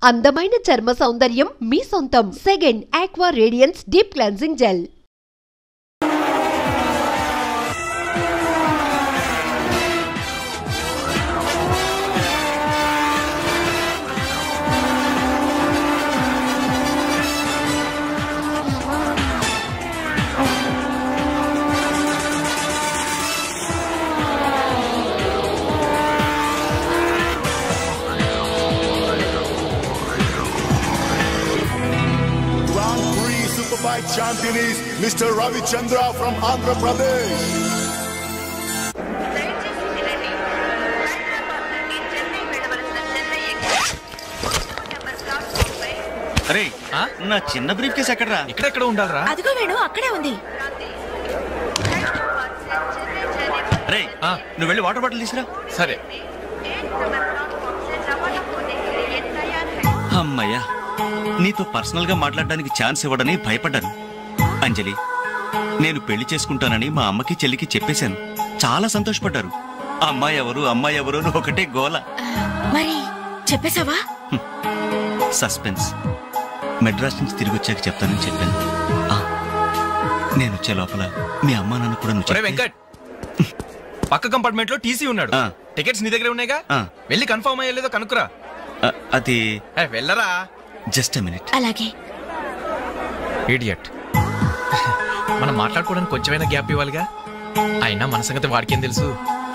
అందమైన చర్మ సౌందర్యం మీ సొంతం. Second aqua radiance deep cleansing gel. Champion is Mr. Ravi Chandra from Andhra Pradesh. అరే నా చిన్న బ్రీఫ్ కేస్ ఎక్కడరా? ఇక్కడెక్కడ ఉండాలరా? అదిగో వేణు అక్కడే ఉంది. అరే నువ్వు వెళ్ళి వాటర్ బాటిల్ తీసుకురా. సరే. అమ్మయ్యా, నీతో పర్సనల్ గా మాట్లాడడానికి ఛాన్స్ ఇవ్వడని భయపడ్డాను. అంజలి, నేను పెళ్లి చేసుకుంటానని మా అమ్మకి చెల్లికి చెప్పేశాను. చాలా సంతోషపడ్డారు. అమ్మాయి ఎవరు అమ్మాయి ఎవరు అని ఒకటే గోల. మరి చెప్పేశావా? సస్పెన్స్. మెడ్రాస్ నుంచి తిరిగి వచ్చాక చెప్తానని చెప్పాను. నేను వచ్చే లోపల మీ అమ్మా నాన్న కూడా నువ్వు వెంకట్ పక్క కంపార్ట్మెంట్ లో టీసీ ఉన్నాడు. టికెట్స్ నీ దగ్గర ఉన్నాయిగా, వెళ్ళి కన్ఫర్మ్ అయ్యలేదో కనుక్కురా. అది వెళ్ళరా. Just a minute. అలాగే. ఇడియట్. మనం మాట్లాడుకోవడానికి కొంచెమైనా గ్యాప్ ఇవ్వాలిగా. అయినా మన సంగతి వాడికేం తెలుసు?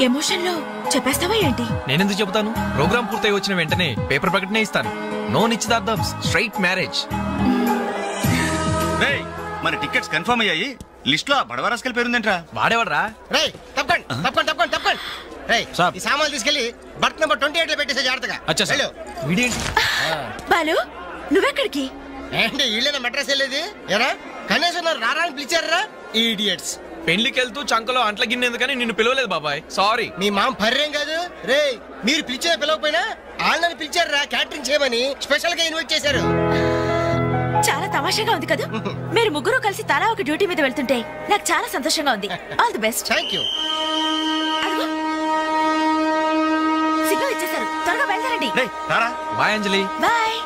ఎమోషన్ లో చెప్పేస్తావా ఏంటి? నేనెందుకు చెబుతాను? ప్రోగ్రామ్ పూర్తయి వచ్చిన వెంటనే పేపర్ ప్రకటనే ఇస్తాను. నో నిశ్చితార్థం, స్ట్రైట్ మ్యారేజ్. మన టికెట్స్ కన్ఫర్మ్ అయ్యాయి. లిస్ట్ లో బడవరాస్కల్ పేరుందేంట్రా? వాడేవాడ్రా? ఈ సామాన్లు తీసుకెళ్లి బర్త్ నెంబర్ 28 లో పెట్టేసే జాగ్రత్తగా. బాలు, నువ్వెక్కడికి? ఏంటి వీళ్ళైనా మెడ్రాస్ వెళ్ళేది? ఎరా కనీసం రారాని పిలిచారా? ఈడియట్స్. పెళ్లికి వెళ్తూ చంకలో అంట్ల గిన్నెందుకని నిన్ను పిలవలేదు బాబాయ్, సారీ. మీ మామ పర్రేం కాదు రే. మీరు పిలిచిన పిలవకపోయినా వాళ్ళని పిలిచారా క్యాటరింగ్ చేయమని స్పెషల్ గా ఇన్వైట్ చేశారు. చాలా తమాషాగా ఉంది కదా. మీరు ముగ్గురు కలిసి తలా ఒక డ్యూటీ మీద వెళ్తుంటే నాకు చాలా సంతోషంగా ఉంది. All the best. Thank you. Signal ఇచ్చేశారు, త్వరగా బయలుదేరండి. Bye Anjali. Bye.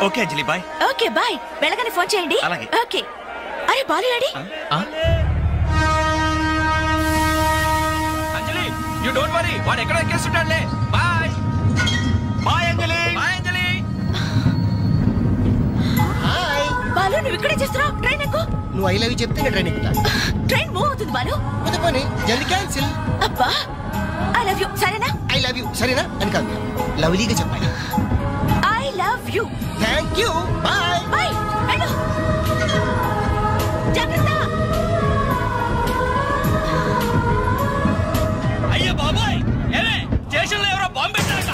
Okay Anjali, bye. Okay bye. వెళ్ళగానే ఫోన్ చేయండి. అలాగే. ఓకే. అరే Balu ready? Anjali, you don't worry, వాడు ఎక్కడ ఎక్కేస్తుంటాడులే. Bye. Bye Anjali. Bye Anjali. Hi Balu, నువ్వు ఇక్కడే చేస్తున్నావు? ట్రైన్ ఎక్కు. నువ్వు ఐ లవ్ యూ చెప్తే నేను ట్రైన్ ఎక్కుతా. ట్రైన్ మూవ్ అవుతుంది బాలు. కొత్త పని జల్ది క్యాన్సిల్. అబ్బా, ఐ లవ్ యూ సరేనా? ఐ లవ్ యూ సరేనా అని కాదు, లవ్లీగా చెప్పాలి. I love you. Thank you. Bye. Bye. వెళ్ళు. జాగ్రత్త. అయ్యో బాబాయ్, ఏమే స్టేషన్ లో ఎవరో బాంబు పెట్టారట.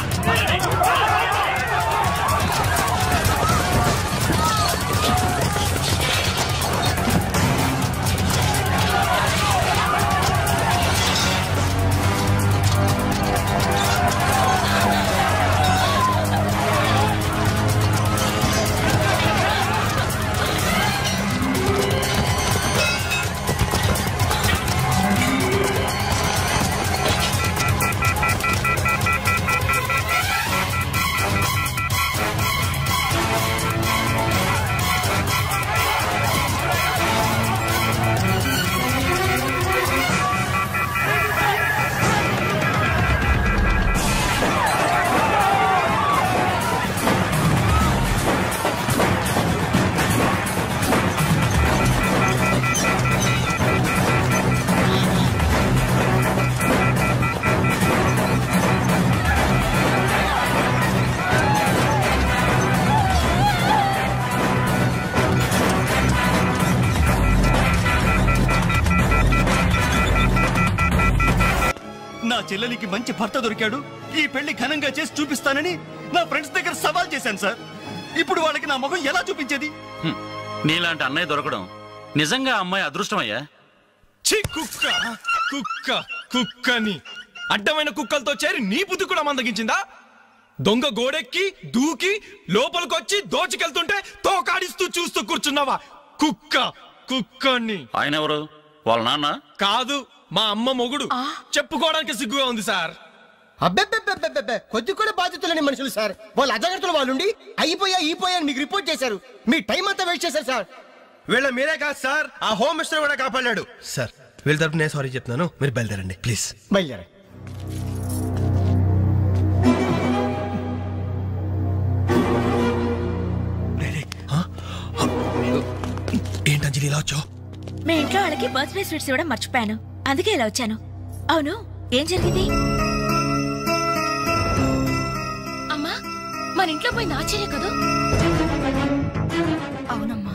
చెల్లెలికి మంచి భర్త దొరికాడు, ఈ పెళ్లి ఘనంగా చేసి చూపిస్తానని నా ఫ్రెండ్స్ దగ్గర సవాల్ చేశాను సార్. ఇప్పుడు వాళ్ళకి నా ముఖం ఎలా చూపించేది? నీలాంటి అన్నయ్య దొరకడం నిజంగా అమ్మాయి అదృష్టమయ్యా. కుక్క కుక్క కుక్కని అడ్డమైన కుక్కలతో చేరి నీ బుద్ధి కూడా మందగించిందా? దొంగ గోడెక్కి దూకి లోపలికొచ్చి దోచుకెళ్తుంటే తోకాడిస్తూ చూస్తూ కూర్చున్నావా? కుక్క కుక్కని. ఆయన ఎవరు? వాళ్ళ నాన్న? కాదు, మా అమ్మ మొగుడు. చెప్పుకోవడానికి సిగ్గుగా ఉంది సార్. అబ్బెబ్బెబ్బెబ్బెబ్బె కొద్ది కూడా బాధ్యతలేని మనుషులు సార్. వాళ్ళు అజాగ్రత్తలు వాళ్ళుండి అయిపోయా మీకు రిపోర్ట్ చేశారు. మీ టైం అంతా వేస్ట్ చేశారు సార్. వీళ్ళ మీరే కాదు సార్, ఆ హోమ్ మినిస్టర్ కూడా కాపాడాడు సార్. వీళ్ళ తరపు నేను సారీ చెప్తున్నాను, మీరు బయలుదేరండి ప్లీజ్. బయలుదేరా. ఏంటి అంజలి ఇలా వచ్చావు? మీ ఇంట్లో వాళ్ళకి బర్త్డే స్వీట్స్ ఇవ్వడం మర్చిపోయాను, అందుకే ఇలా వచ్చాను. అవును, ఏం జరిగింది? అమ్మా, మన ఇంట్లో పోయింది ఆశ్చర్య కదా? అవునమ్మా.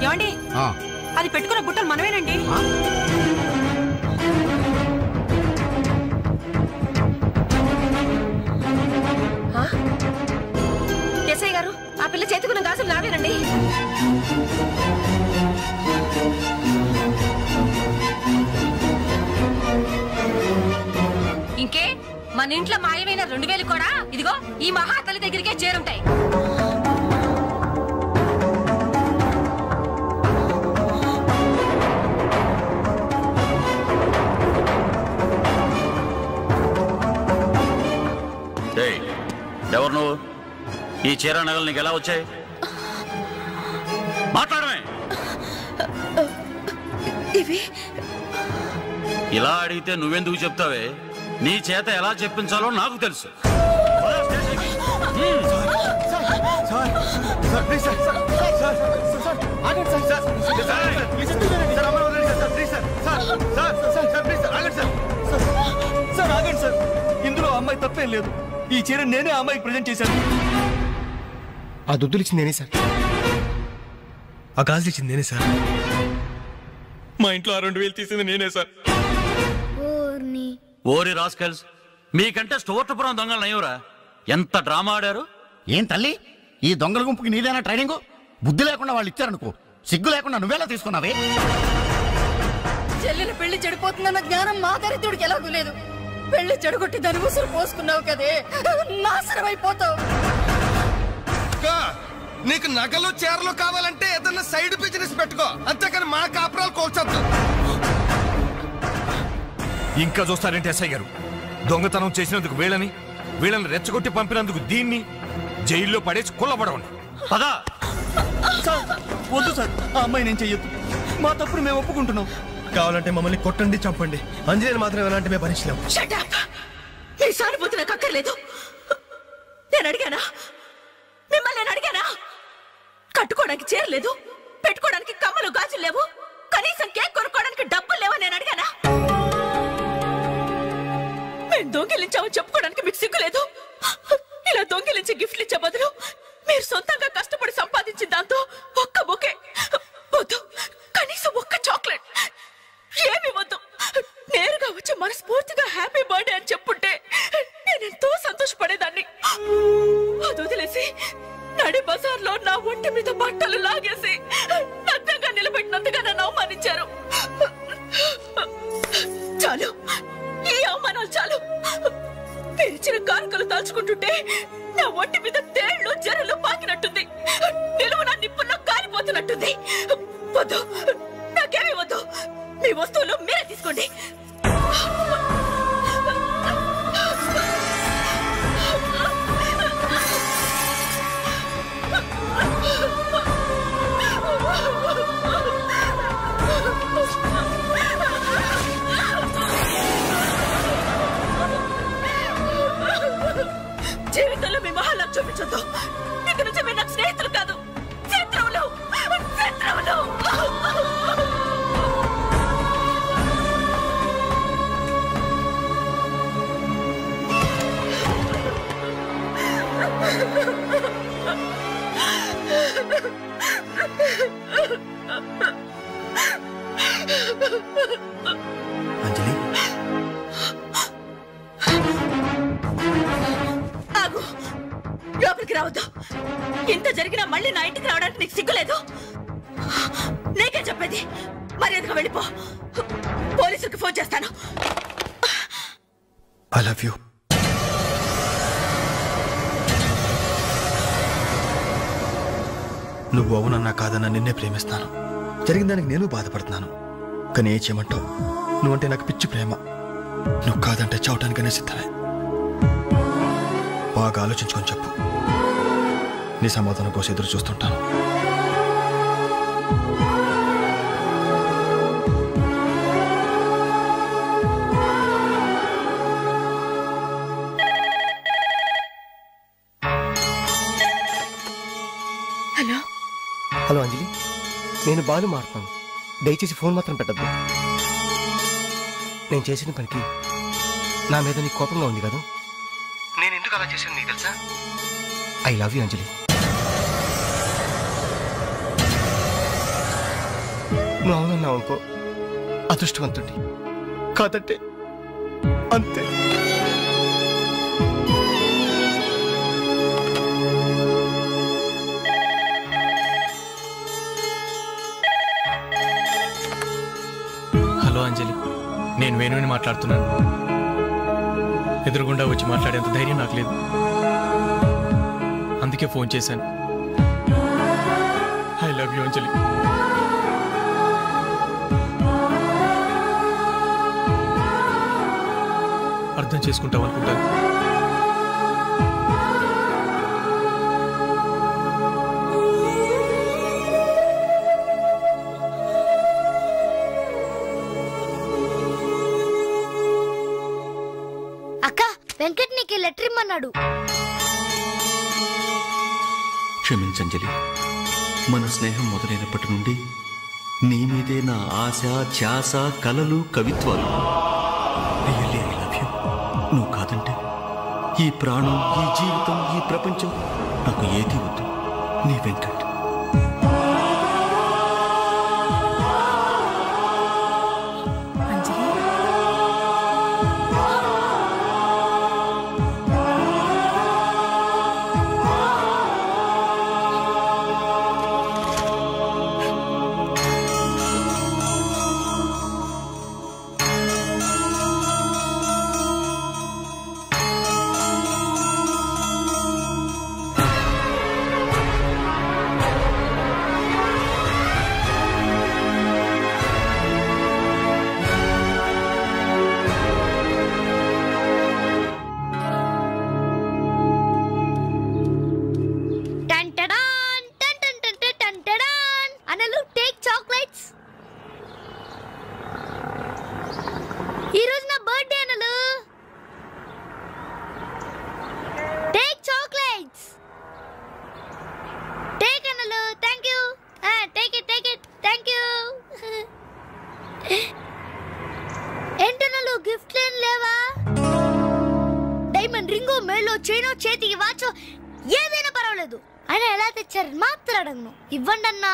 ఏమండి, అది పెట్టుకున్న బుట్టలు మనమేనండి. ఎస్ఐ గారు, ఆ పిల్ల చేతుకున్న గాజులు నావేనండి. ఇంకే మన ఇంట్లో మాయమైన 2000 కూడా ఇదిగో ఈ మహాతల్లి దగ్గరికే చేరుంటాయి. ఎవరు నువ్వు? ఈ చీర నగలు నీకు ఎలా వచ్చాయి? మాట్లాడమే. ఇలా అడిగితే నువ్వెందుకు చెప్తావే? నీ చేత ఎలా చెప్పించాలో నాకు తెలుసు. ఇందులో అమ్మాయి తప్పేం లేదు. ఈ చీర నేనే అమ్మాయికి ప్రజెంట్ చేశాను. ఆ దుద్దులు ఇచ్చింది నేనే సార్. ఆ గాజులు ఇచ్చింది నేనే సార్. మా ఇంట్లో ఆ 2000 తీసింది నేనే సార్. ఓరి రాస్కల్స్, మీకంటే స్టోర్టపురం దొంగలు నయ్యూరా. ఎంత డ్రామా ఆడారు. ఏం తల్లి, ఈ దొంగల గుంపుకి నీదేనా ట్రైనింగ్? బుద్ధి లేకుండా వాళ్ళు ఇచ్చారనుకో, సిగ్గు లేకుండా నువ్వేలా తీసుకున్నావే? చెల్లెలు పెళ్లి చెడిపోతుందన్న జ్ఞానం మా దరిద్రుడికి ఎలాగూ లేదు. పెళ్లి చెడగొట్టి దాని ఉసురు పోసుకున్నావు కదే, నాశనం అయిపోతావు. నీకు నగలు చీరలు కావాలంటే ఏదన్నా సైడ్ బిజినెస్ పెట్టుకో, అంతేకాని మా కాపురాలు కోల్చొద్దు. ఇంకా చూస్తారంటే ఎస్ఐ గారు, దొంగతనం చేసినందుకు వీళ్ళని రెచ్చగొట్టి పంపినందుకు దీన్ని జైల్లో పడేసి కుల్లబడవండి. పదా వద్దు సార్, ఆ అమ్మాయి నేను చెయ్యొద్దు. మా తప్పుడు మేము ఒప్పుకుంటున్నాం. కావాలంటే మమ్మల్ని కొట్టండి, చంపండి. అంజలిని మాత్రం ఎలాంటి మేము భరించలేము. ఈ సానుభూతి నాకు అక్కర్లేదు. నేను అడిగానా? మిమ్మల్ని నేను అడిగానా? కట్టుకోవడానికి చీరలేదు, పెట్టుకోవడానికి కమ్మలు గాజులు లేవు, కనీసం కేక్ కొనుక్కోవడానికి డబ్బులు లేవని నేను అడిగానా? మేము దొంగిలించామని చెప్పుకోవడానికి మీకు సిగ్గులేదు. ఇలా దొంగిలించి గిఫ్ట్లు ఇచ్చే బదులు మీరు సొంతంగా కష్టపడి సంపాదించిన దాంతో ఒక్క బొకే వద్దు, కనీసం ఒక్క చాక్లెట్ ఏమి వద్దు, నేరుగా వచ్చి మనస్ఫూర్తిగా హ్యాపీ బర్త్డే అని చెప్పుంటే నేనెంతో సంతోషపడేదాన్ని. అది వదిలేసి నడి బజార్లో నా ఒంటి మీద బట్టలు లాగేసి నగ్నంగా నిలబెట్టినందుగా నన్ను అవమానించారు. చాలు, ఈ అవమానాలు చాలు. తెరిచిన కానుకలు దాచుకుంటుంటే నా ఒంటి మీద తేళ్లు జరలు పాకినట్టుంది, నిలువున నిప్పుల్లో కాలిపోతున్నట్టుంది. వద్దు, నాకేమీ వద్దు. మీ వస్తువులు మీరే తీసుకోండి. జీవితంలో మీ మహాలకు చూపించొద్దు. ఇక నుంచి మీరు నాకు స్నేహితులు కాదు, శత్రువులు. అంజలి, ఆగు, లోపలికి రావద్దు. ఇంత జరిగినా మళ్ళీ నా ఇంటికి రావడానికి నీకు సిగ్గులేదు? నీకే చెప్పేది, మర్యాదగా వెళ్ళిపో. పోలీసులకు ఫోన్ చేస్తాను. I love you. నువ్వు అవునన్నా కాదన్నా నిన్నే ప్రేమిస్తాను. జరిగిన దానికి నేను బాధపడుతున్నాను. కానీ ఏం చేయమంటావు? నువ్వంటే నాకు పిచ్చి ప్రేమ. నువ్వు కాదంటే చావటానికనే సిద్ధమే. బాగా ఆలోచించుకొని చెప్పు. నీ సమాధానం కోసం ఎదురు చూస్తుంటాను. హలో అంజలి, నేను బాలు మారుతాను. దయచేసి ఫోన్ మాత్రం పెట్టద్దు. నేను చేసిన పనికి నా మీద నీకు కోపంగా ఉంది కదా? నేను ఎందుకు అలా చేశాను నీకు తెలుసా? ఐ లవ్ యూ అంజలి. నువ్వు అవునన్నావు అనుకో, అదృష్టవంతుడి. కాదంటే అంతే. హలో అంజలి, నేను వేణుని మాట్లాడుతున్నాను. ఎదురుగుండా వచ్చి మాట్లాడేంత ధైర్యం నాకు లేదు, అందుకే ఫోన్ చేశాను. ఐ లవ్ యూ అంజలి. అర్థం చేసుకుంటావు అనుకుంటాను. అక్క, వెంకట్ నీకు లెటర్ ఇమ్మన్నాడు. క్షమించంజలి, మన స్నేహం మొదలైనప్పటి నుండి నీ మీదే నా ఆశ, ధ్యాస, కలలు, కవిత్వాలు. Really I love you. నువ్వు కాదంటే ఈ ప్రాణం, ఈ జీవితం, ఈ ప్రపంచం నాకు ఏది వద్దు. నీ వెంకట్. చేతికి వాచో ఏదైనా పర్వాలేదు. ఆయన ఎలా తెచ్చారు మాత్రం అడగను. ఇవ్వండి అన్నా,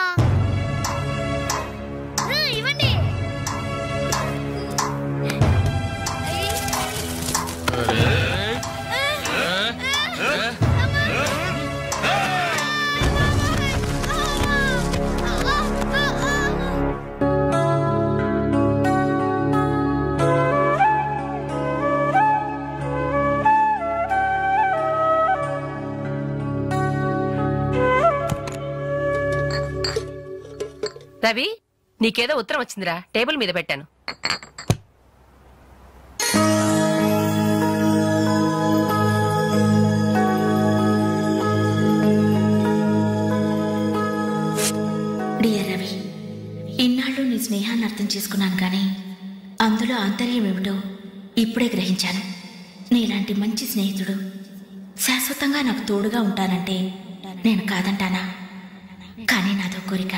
ఇవ్వండి. రవి, నీకేదో ఉత్తరం వచ్చిందిరా, టేబుల్ మీద పెట్టాను. డియర్ రవి, ఇన్నాళ్ళు నీ స్నేహాన్ని అర్థం చేసుకున్నాను, కానీ అందులో ఆంతర్యం ఏమిటో ఇప్పుడే గ్రహించాను. నీలాంటి మంచి స్నేహితుడు శాశ్వతంగా నాకు తోడుగా ఉంటానంటే నేను కాదంటానా? కానీ నాదో కోరిక,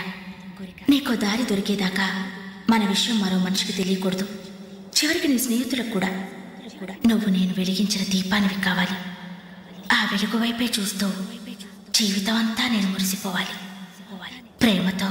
నీకో దారి దొరికేదాకా మన విషయం మరో మనిషికి తెలియకూడదు. చివరికి నీ స్నేహితులకు కూడా నువ్వు నేను వెలిగించిన దీపానివి కావాలి. ఆ వెలుగు వైపే చూస్తూ జీవితం అంతా నేను మురిసిపోవాలి. ప్రేమతో